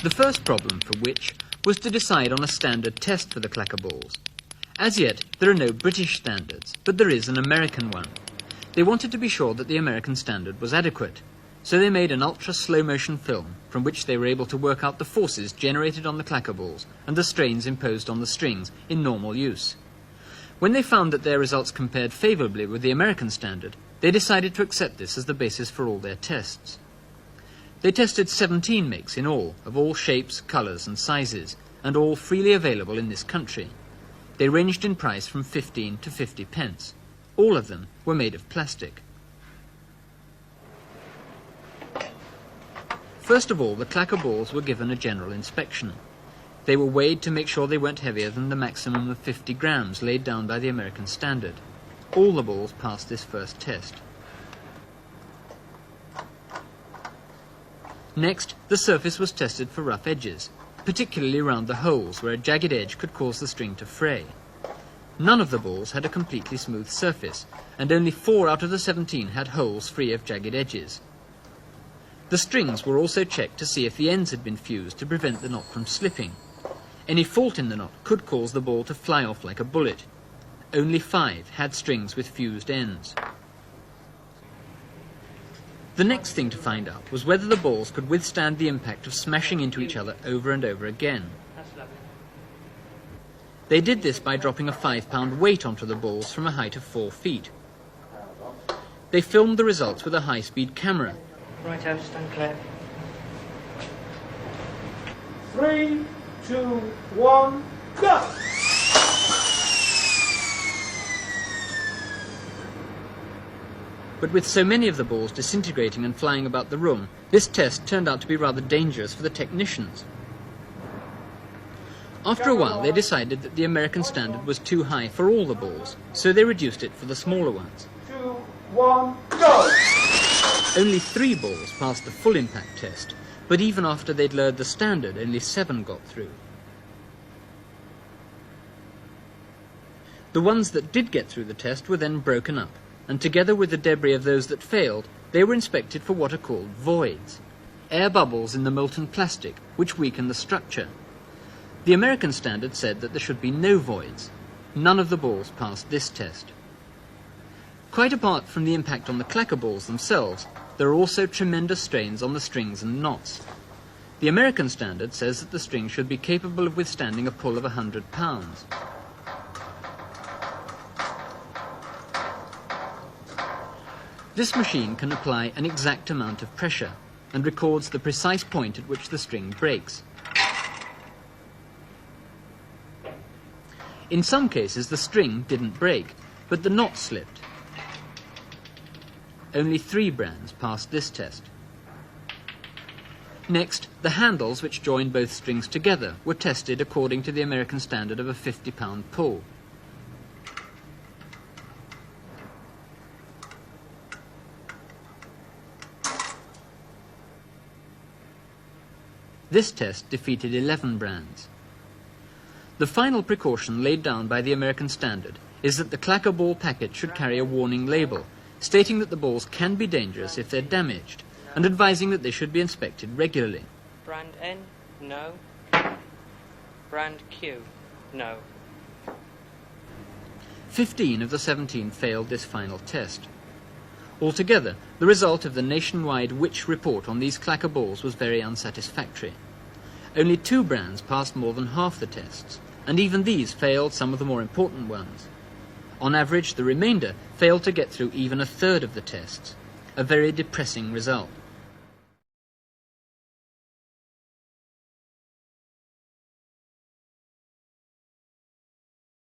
The first problem for which was to decide on a standard test for the clacker balls. As yet, there are no British standards, but there is an American one. They wanted to be sure that the American standard was adequate, so they made an ultra-slow-motion film from which they were able to work out the forces generated on the clacker balls and the strains imposed on the strings in normal use. When they found that their results compared favourably with the American standard, they decided to accept this as the basis for all their tests. They tested 17 makes in all shapes, colours and sizes, and all freely available in this country. They ranged in price from 15 to 50 pence. All of them were made of plastic. First of all, the clacker balls were given a general inspection. They were weighed to make sure they weren't heavier than the maximum of 50 grams laid down by the American standard. All the balls passed this first test. Next, the surface was tested for rough edges, particularly around the holes where a jagged edge could cause the string to fray. None of the balls had a completely smooth surface, and only 4 out of the 17 had holes free of jagged edges. The strings were also checked to see if the ends had been fused to prevent the knot from slipping. Any fault in the knot could cause the ball to fly off like a bullet. Only 5 had strings with fused ends. The next thing to find out was whether the balls could withstand the impact of smashing into each other over and over again. They did this by dropping a 5-pound weight onto the balls from a height of 4 feet. They filmed the results with a high-speed camera. Righto, stand clear. 3, 2, 1, go! But with so many of the balls disintegrating and flying about the room, this test turned out to be rather dangerous for the technicians. After a while, they decided that the American standard was too high for all the balls, so they reduced it for the smaller ones. 2, 1, go! Only 3 balls passed the full impact test, but even after they'd lowered the standard, only 7 got through. The ones that did get through the test were then broken up, and together with the debris of those that failed, they were inspected for what are called voids, air bubbles in the molten plastic which weaken the structure. The American standard said that there should be no voids. None of the balls passed this test. Quite apart from the impact on the clacker balls themselves, there are also tremendous strains on the strings and knots. The American standard says that the string should be capable of withstanding a pull of 100 pounds. This machine can apply an exact amount of pressure and records the precise point at which the string breaks. In some cases, the string didn't break, but the knot slipped. Only 3 brands passed this test. Next, the handles which joined both strings together were tested according to the American standard of a 50-pound pull. This test defeated 11 brands. The final precaution laid down by the American standard is that the clacker ball packet should carry a warning label stating that the balls can be dangerous if they're damaged, and advising that they should be inspected regularly. Brand N, no. Brand Q, no. 15 of the 17 failed this final test. Altogether, the result of the nationwide Which report on these clacker balls was very unsatisfactory. Only 2 brands passed more than half the tests, and even these failed some of the more important ones. On average, the remainder failed to get through even a third of the tests, a very depressing result.